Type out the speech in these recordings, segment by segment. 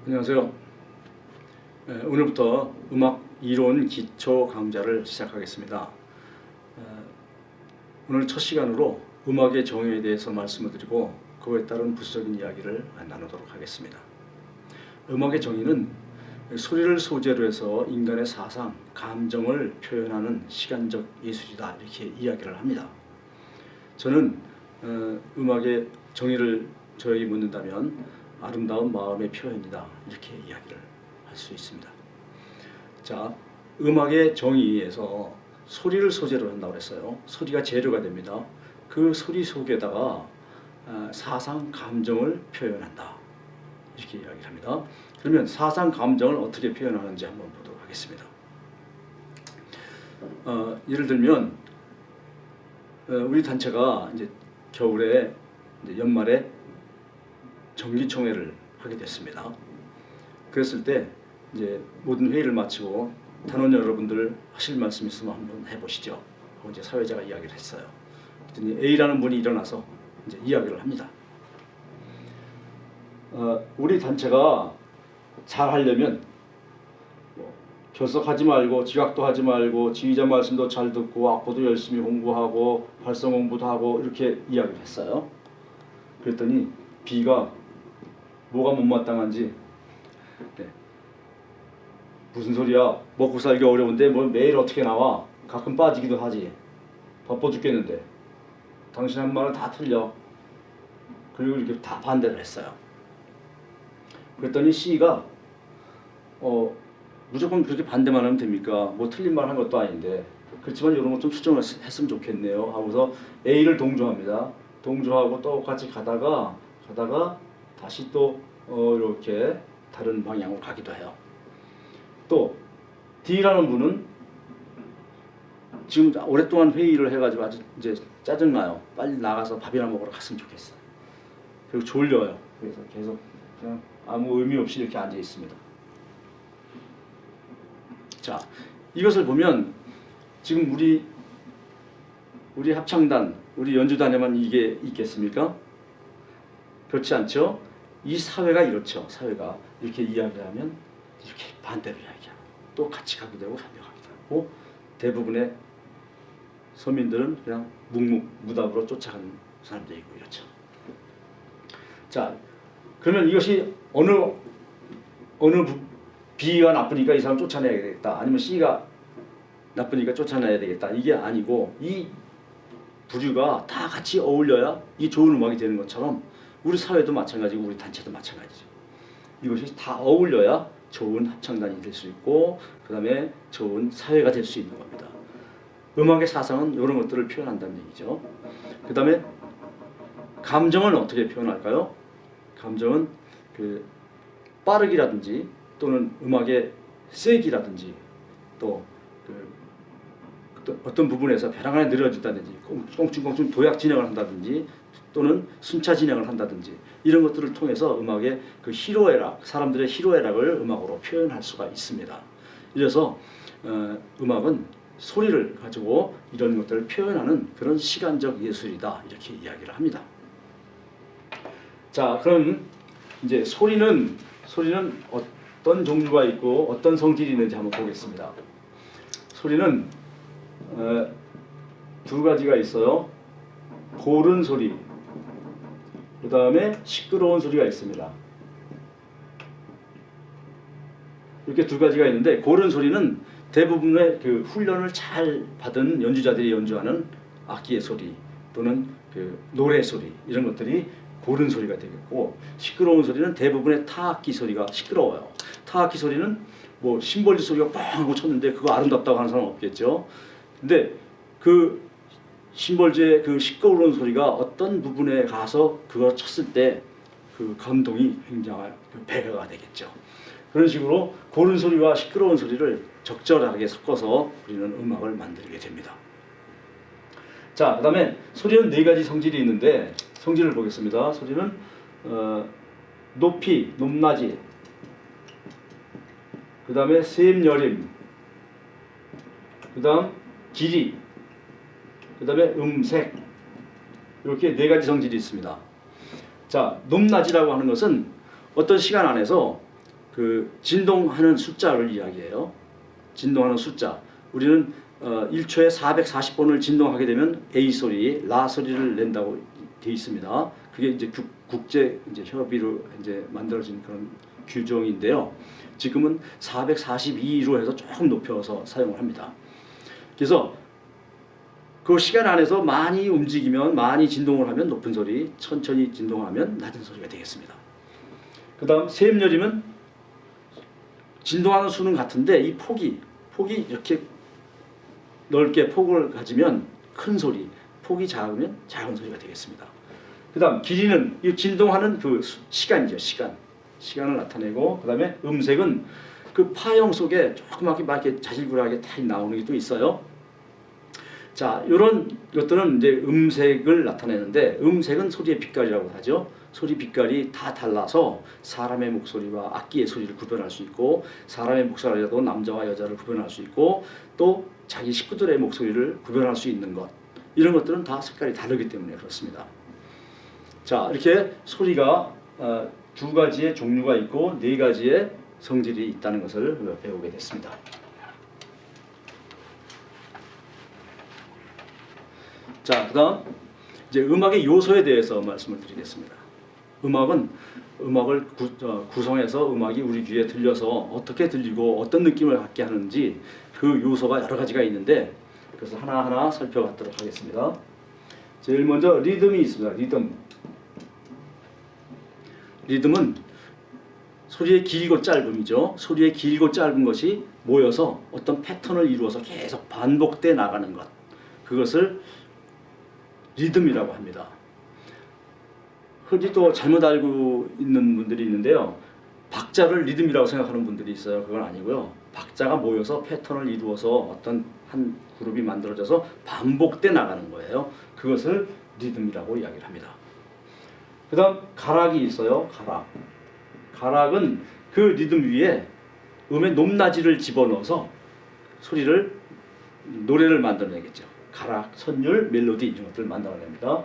안녕하세요. 오늘부터 음악 이론 기초 강좌를 시작하겠습니다. 오늘 첫 시간으로 음악의 정의에 대해서 말씀을 드리고 그에 따른 부수적인 이야기를 나누도록 하겠습니다. 음악의 정의는 소리를 소재로 해서 인간의 사상, 감정을 표현하는 시간적 예술이다, 이렇게 이야기를 합니다. 저는 음악의 정의를 저에게 묻는다면 아름다운 마음의 표현이다, 이렇게 이야기를 할 수 있습니다. 자, 음악의 정의에서 소리를 소재로 한다고 했어요. 소리가 재료가 됩니다. 그 소리 속에다가 사상, 감정을 표현한다, 이렇게 이야기를 합니다. 그러면 사상, 감정을 어떻게 표현하는지 한번 보도록 하겠습니다. 예를 들면 우리 단체가 이제 겨울에 연말에 정기총회를 하게 됐습니다. 그랬을 때 이제 모든 회의를 마치고 단원 여러분들 하실 말씀 있으면 한번 해보시죠 하고 이제 사회자가 이야기를 했어요. 그랬더니 A라는 분이 일어나서 이제 이야기를 합니다. 우리 단체가 잘 하려면 결석하지 말고 지각도 하지 말고 지휘자 말씀도 잘 듣고 악보도 열심히 공부하고 발성 공부도 하고 이렇게 이야기를 했어요. 그랬더니 B가 뭐가 못마땅한지 무슨 소리야, 먹고 살기 어려운데 뭐 매일 어떻게 나와, 가끔 빠지기도 하지, 바빠 죽겠는데 당신 한 말은 다 틀려. 그리고 이렇게 다 반대를 했어요. 그랬더니 C가 무조건 그렇게 반대만 하면 됩니까? 뭐 틀린 말 한 것도 아닌데, 그렇지만 이런 것 좀 수정을 했으면 좋겠네요 하고서 A를 동조합니다. 동조하고 똑같이 가다가 다시 또 이렇게 다른 방향으로 가기도 해요. 또 D라는 분은 지금 오랫동안 회의를 해가지고 아주 이제 짜증나요. 빨리 나가서 밥이나 먹으러 갔으면 좋겠어. 그리고 졸려요. 그래서 계속 그냥 아무 의미 없이 이렇게 앉아 있습니다. 자, 이것을 보면 지금 우리 합창단, 우리 연주단에만 이게 있겠습니까? 그렇지 않죠? 이 사회가 이렇죠. 사회가 이렇게 이야기하면 이렇게 반대로 이야기하고 또 같이 가기도 하고 반대하기도 하고, 대부분의 서민들은 그냥 묵묵무답으로 쫓아가는 사람들이 있고 이렇죠. 자, 그러면 이것이 어느 B가 나쁘니까 이 사람 쫓아내야 되겠다, 아니면 C가 나쁘니까 쫓아내야 되겠다, 이게 아니고 이 부류가 다 같이 어울려야 이 좋은 음악이 되는 것처럼 우리 사회도 마찬가지고 우리 단체도 마찬가지죠. 이것이 다 어울려야 좋은 합창단이 될 수 있고 그 다음에 좋은 사회가 될 수 있는 겁니다. 음악의 사상은 이런 것들을 표현한다는 얘기죠. 그 다음에 감정은 어떻게 표현할까요? 감정은 그 빠르기라든지 또는 음악의 세기라든지 또 어떤 부분에서 벼랑간에 늘어진다든지 꽁충꽁충 도약 진행을 한다든지 또는 순차 진행을 한다든지 이런 것들을 통해서 음악의 그 희로애락, 사람들의 희로애락을 음악으로 표현할 수가 있습니다. 이래서 음악은 소리를 가지고 이런 것들을 표현하는 그런 시간적 예술이다, 이렇게 이야기를 합니다. 자, 그럼 이제 소리는 어떤 종류가 있고 어떤 성질이 있는지 한번 보겠습니다. 소리는 두 가지가 있어요. 고른 소리, 그 다음에 시끄러운 소리가 있습니다. 이렇게 두 가지가 있는데, 고른 소리는 대부분의 그 훈련을 잘 받은 연주자들이 연주하는 악기의 소리 또는 그 노래 소리, 이런 것들이 고른 소리가 되겠고, 시끄러운 소리는 대부분의 타악기 소리가 시끄러워요. 타악기 소리는 뭐 심벌리 소리가 뻥 하고 쳤는데 그거 아름답다고 하는 사람은 없겠죠. 근데 그 심벌주의 그 시끄러운 소리가 어떤 부분에 가서 그거 쳤을 때 그 감동이 굉장한 그 배가가 되겠죠. 그런 식으로 고른 소리와 시끄러운 소리를 적절하게 섞어서 우리는 음악을 만들게 됩니다. 자, 그 다음에 소리는 네 가지 성질이 있는데 성질을 보겠습니다. 소리는 높이, 높낮이, 그 다음에 셈, 여림, 그 다음 길이, 그 다음에 음색, 이렇게 네 가지 성질이 있습니다. 자, 높낮이라고 하는 것은 어떤 시간 안에서 그 진동하는 숫자를 이야기해요. 진동하는 숫자. 우리는 1초에 440번을 진동하게 되면 A 소리, 라 소리를 낸다고 되어 있습니다. 그게 이제 국제 이제 협의로 이제 만들어진 그런 규정인데요. 지금은 442로 해서 조금 높여서 사용을 합니다. 그래서 그 시간 안에서 많이 움직이면, 많이 진동을 하면 높은 소리, 천천히 진동하면 낮은 소리가 되겠습니다. 그 다음 세음열이면 진동하는 수는 같은데 이 폭이 이렇게 넓게 폭을 가지면 큰 소리, 폭이 작으면 작은 소리가 되겠습니다. 그 다음 길이는 이 진동하는 그 시간이죠. 시간을 나타내고, 그 다음에 음색은 그 파형 속에 조그맣게 막 이렇게 자질구레하게 다 나오는 게 또 있어요. 자, 이런 것들은 이제 음색을 나타내는데, 음색은 소리의 빛깔이라고 하죠. 소리 빛깔이 다 달라서 사람의 목소리와 악기의 소리를 구별할 수 있고, 사람의 목소리라도 남자와 여자를 구별할 수 있고, 또 자기 식구들의 목소리를 구별할 수 있는 것, 이런 것들은 다 색깔이 다르기 때문에 그렇습니다. 자, 이렇게 소리가 두 가지의 종류가 있고 네 가지의 성질이 있다는 것을 배우게 됐습니다. 자, 그다음 이제 음악의 요소에 대해서 말씀을 드리겠습니다. 음악을 구성해서 음악이 우리 귀에 들려서 어떻게 들리고 어떤 느낌을 갖게 하는지 그 요소가 여러 가지가 있는데, 그래서 하나하나 살펴보도록 하겠습니다. 제일 먼저 리듬이 있습니다. 리듬은 소리의 길고 짧음이죠. 소리의 길고 짧은 것이 모여서 어떤 패턴을 이루어서 계속 반복돼 나가는 것, 그것을 리듬이라고 합니다. 흔히 또 잘못 알고 있는 분들이 있는데요. 박자를 리듬이라고 생각하는 분들이 있어요. 그건 아니고요. 박자가 모여서 패턴을 이루어서 어떤 한 그룹이 만들어져서 반복돼 나가는 거예요. 그것을 리듬이라고 이야기를 합니다. 그 다음 가락이 있어요. 가락은 그 리듬 위에 음의 높낮이를 집어넣어서 노래를 만들어내겠죠. 가락, 선율, 멜로디 이런 것들을 만들어냅니다.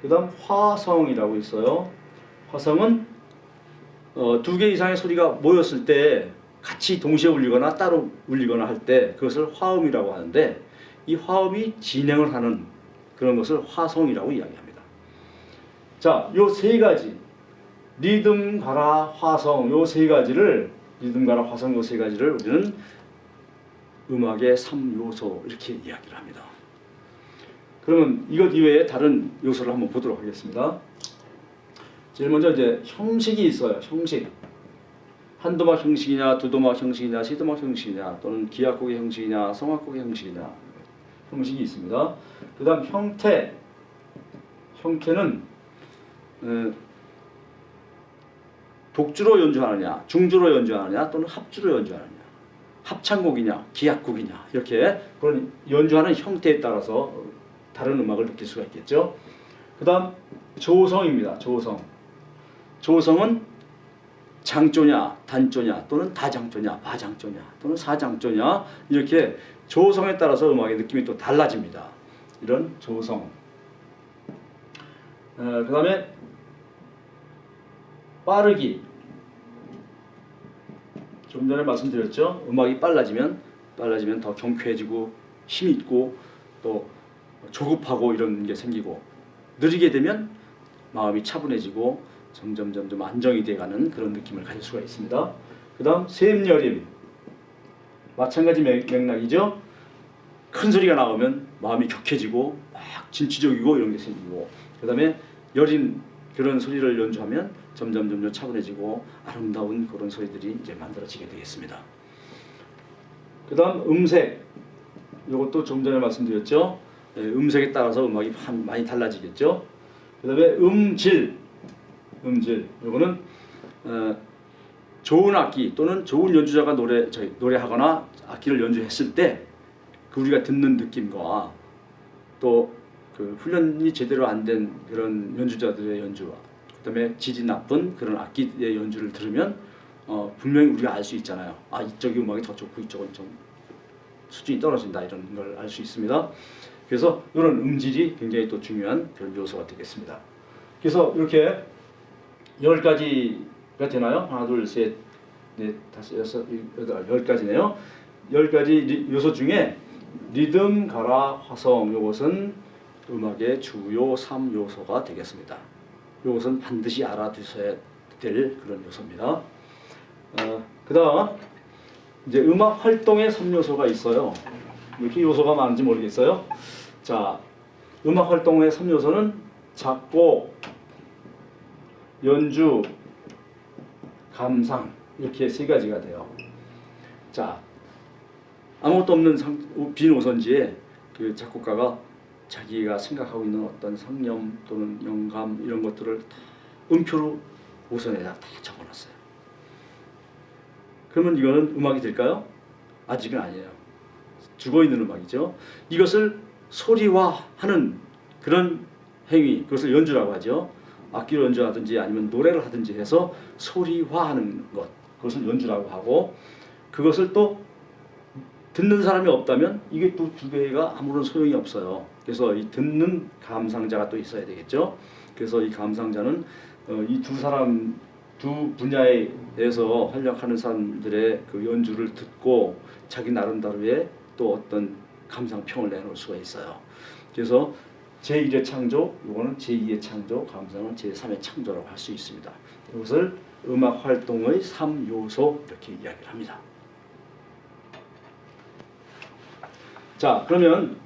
그 다음 화성이라고 있어요. 화성은 두 개 이상의 소리가 모였을 때 같이 동시에 울리거나 따로 울리거나 할 때 그것을 화음이라고 하는데, 이 화음이 진행을 하는 그런 것을 화성이라고 이야기합니다. 자, 요 세 가지, 리듬, 가라, 화성, 요 세 가지를 우리는 음악의 3요소 이렇게 이야기를 합니다. 그러면 이것 이외에 다른 요소를 한번 보도록 하겠습니다. 제일 먼저 이제 형식이 있어요. 형식. 한도막 형식이냐, 두도막 형식이냐, 세도막 형식이냐, 또는 기악곡의 형식이냐, 성악곡의 형식이냐, 형식이 있습니다. 그 다음 형태는 독주로 연주하느냐, 중주로 연주하느냐, 또는 합주로 연주하느냐, 합창곡이냐, 기악곡이냐, 이렇게 그런 연주하는 형태에 따라서 다른 음악을 느낄 수가 있겠죠. 그 다음 조성입니다. 조성은 장조냐, 단조냐, 또는 다장조냐, 바장조냐, 또는 사장조냐, 이렇게 조성에 따라서 음악의 느낌이 또 달라집니다. 이런 조성. 그 다음에 빠르기. 좀 전에 말씀드렸죠. 음악이 빨라지면 더 경쾌해지고 힘있고 또 조급하고 이런 게 생기고, 느리게 되면 마음이 차분해지고 점점 안정이 돼가는 그런 느낌을 가질 수가 있습니다. 그 다음 세음여림. 마찬가지 맥락이죠. 큰 소리가 나오면 마음이 격해지고 막 진취적이고 이런 게 생기고, 그 다음에 여린 그런 소리를 연주하면 점점 차분해지고 아름다운 그런 소리들이 이제 만들어지게 되겠습니다. 그 다음 음색. 이것도 좀 전에 말씀드렸죠. 음색에 따라서 음악이 많이 달라지겠죠. 그 다음에 음질. 이거는 좋은 악기 또는 좋은 연주자가 노래하거나 악기를 연주했을 때 그 우리가 듣는 느낌과 또 그 훈련이 제대로 안 된 그런 연주자들의 연주와 그다음에 질이 나쁜 그런 악기의 연주를 들으면 분명히 우리가 알 수 있잖아요. 아, 이쪽이 음악이 더 좋고 이쪽은 좀 수준이 떨어진다, 이런 걸 알 수 있습니다. 그래서 이런 음질이 굉장히 또 중요한 그런 요소가 되겠습니다. 그래서 이렇게 10가지가 되나요? 하나, 둘, 셋, 네, 다섯, 여섯, 여덟, 10가지네요. 10가지 요소 중에 리듬, 가라, 화성 요것은 음악의 주요 3요소가 되겠습니다. 요것은 반드시 알아두셔야 될 그런 요소입니다. 그 다음 이제 음악 활동의 3요소가 있어요. 이렇게 요소가 많은지 모르겠어요. 자, 음악 활동의 3요소는 작곡, 연주, 감상 이렇게 3가지가 돼요. 자, 아무것도 없는 빈 오선지에 그 작곡가가 자기가 생각하고 있는 어떤 상념 또는 영감 이런 것들을 다 음표로 오선에다 다 적어놨어요. 그러면 이거는 음악이 될까요? 아직은 아니에요. 죽어있는 음악이죠. 이것을 소리화하는 그런 행위, 그것을 연주라고 하죠. 악기로 연주하든지 아니면 노래를 하든지 해서 소리화하는 것, 그것을 연주라고 하고, 그것을 또 듣는 사람이 없다면 이게 또 두 개가 아무런 소용이 없어요. 그래서 이 듣는 감상자가 또 있어야 되겠죠. 그래서 이 감상자는 이 두 분야에서 활약하는 사람들의 그 연주를 듣고 자기 나름대로의 또 어떤 감상평을 내놓을 수가 있어요. 그래서 제1의 창조, 이거는 제2의 창조, 감상은 제3의 창조라고 할 수 있습니다. 이것을 음악 활동의 3요소 이렇게 이야기를 합니다. 자, 그러면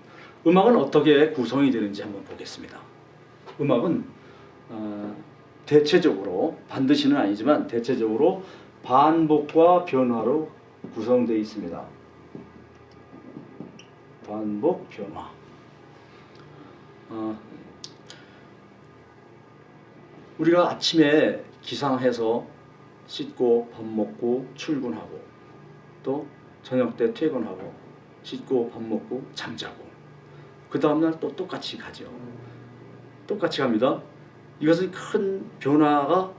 음악은 어떻게 구성이 되는지 한번 보겠습니다. 음악은 대체적으로, 반드시는 아니지만 대체적으로 반복과 변화로 구성되어 있습니다. 반복, 변화. 우리가 아침에 기상해서 씻고 밥 먹고 출근하고 또 저녁 때 퇴근하고 씻고 밥 먹고 잠자고 그 다음날 또 똑같이 가죠. 똑같이 갑니다. 이것은 큰 변화가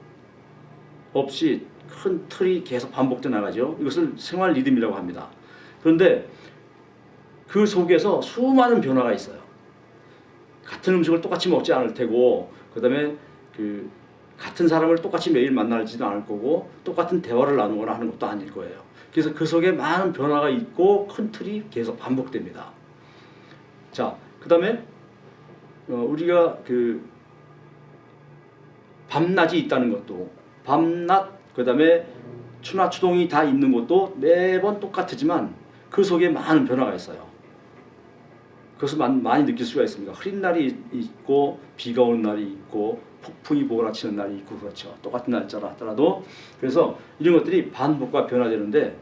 없이 큰 틀이 계속 반복돼 나가죠. 이것을 생활 리듬이라고 합니다. 그런데 그 속에서 수많은 변화가 있어요. 같은 음식을 똑같이 먹지 않을 테고, 그 다음에 같은 사람을 똑같이 매일 만나지도 않을 거고, 똑같은 대화를 나누거나 하는 것도 아닐 거예요. 그래서 그 속에 많은 변화가 있고 큰 틀이 계속 반복됩니다. 자, 그 다음에 우리가 밤낮이 있다는 것도, 밤낮, 그 다음에 추나 추동이 다 있는 것도 매번 똑같지만 그 속에 많은 변화가 있어요. 그것을 많이 느낄 수가 있습니다. 흐린 날이 있고 비가 오는 날이 있고 폭풍이 몰아치는 날이 있고 그렇죠. 똑같은 날짜라 하더라도. 그래서 이런 것들이 반복과 변화되는데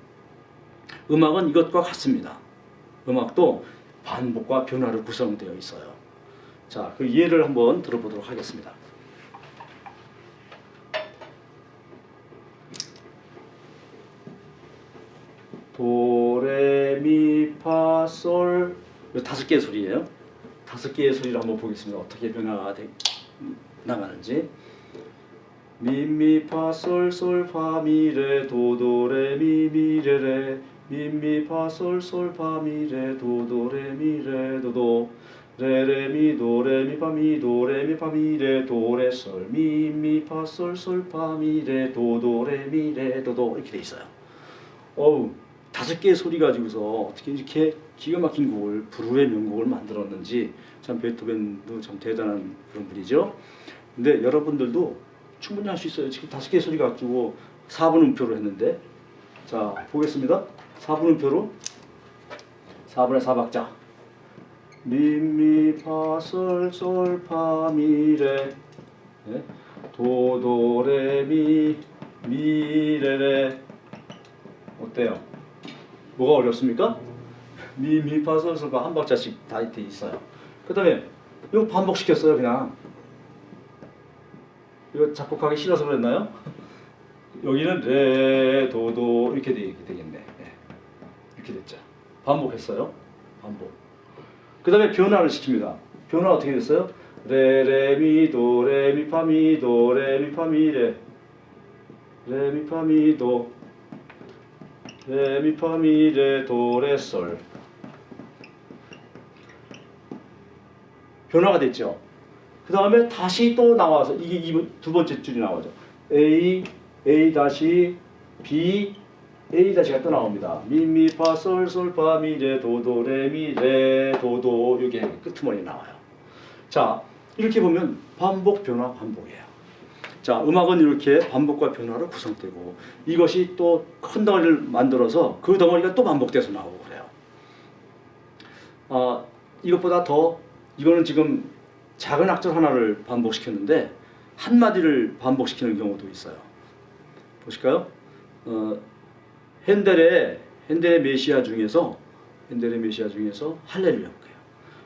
음악은 이것과 같습니다. 음악도 반복과 변화로 구성되어 있어요. 자, 그 예를 한번 들어보도록 하겠습니다. 도레미파솔 5개의 소리예요. 5개의 소리를 한번 보겠습니다. 어떻게 변화가 나가는지. 미미파솔솔파미레 도도레미미레레 미미파솔솔파미레 도도레미레 도도 레레미도레미파미도레미파미레 도레솔 미미파솔솔파미레 도도레미레 도도 이렇게 돼 있어요. 어우, 5개의 소리 가지고서 어떻게 이렇게 기가 막힌 곡을, 불후의 명곡을 만들었는지. 참 베토벤도 참 대단한 그런 분이죠. 근데 여러분들도 충분히 할 수 있어요. 지금 5개의 소리 가지고 4분 음표로 했는데, 자 보겠습니다. 4분 음표로 4분의 4박자 미미파솔솔파미레 도도레미 미레레. 어때요? 뭐가 어렵습니까? 미미파솔솔파 한 박자씩 다 돼 있어요. 그 다음에 이거 반복시켰어요. 그냥 이거 작곡하기 싫어서 그랬나요? 여기는 레 도도 이렇게 되겠네. 이렇게 됐죠. 반복했어요. 반복. 그 다음에 변화를 시킵니다. 변화 어떻게 됐어요? 레레미도 레미파미도 레미파미레 레미파미도 레미파미레 도레솔. 변화가 됐죠. 그 다음에 다시 또 나와서 이게 두 번째 줄이 나오죠. A 다시 B, A 다시가 또 나옵니다. 미미파솔솔파미레도도레미레도도 이게 끄트머리 나와요. 자, 이렇게 보면 반복 변화 반복이에요. 자, 음악은 이렇게 반복과 변화로 구성되고 이것이 또 큰 덩어리를 만들어서 그 덩어리가 또 반복돼서 나오고 그래요. 이것보다 더 이거는 지금 작은 악절 하나를 반복시켰는데 한 마디를 반복시키는 경우도 있어요. 보실까요? 핸델의 메시아 중에서 할렐루야 볼게요.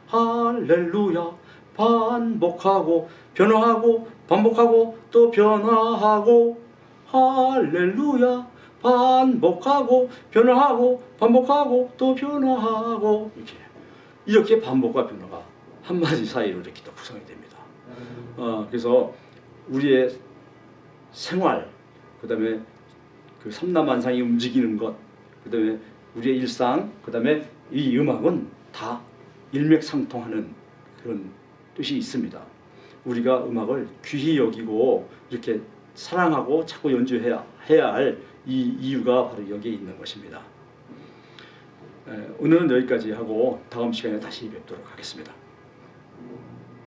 할렐루야 반복하고 변화하고 반복하고 또 변화하고 할렐루야 반복하고 변화하고 반복하고 또 변화하고 이렇게 반복과 변화가 한 마디 사이로 이렇게 또 구성이 됩니다. 그래서 우리의 생활, 그다음에 그 삼라만상이 움직이는 것, 그다음에 우리의 일상, 그다음에 이 음악은 다 일맥상통하는 그런 뜻이 있습니다. 우리가 음악을 귀히 여기고 이렇게 사랑하고 자꾸 연주해야 할 이 이유가 바로 여기에 있는 것입니다. 오늘은 여기까지 하고 다음 시간에 다시 뵙도록 하겠습니다.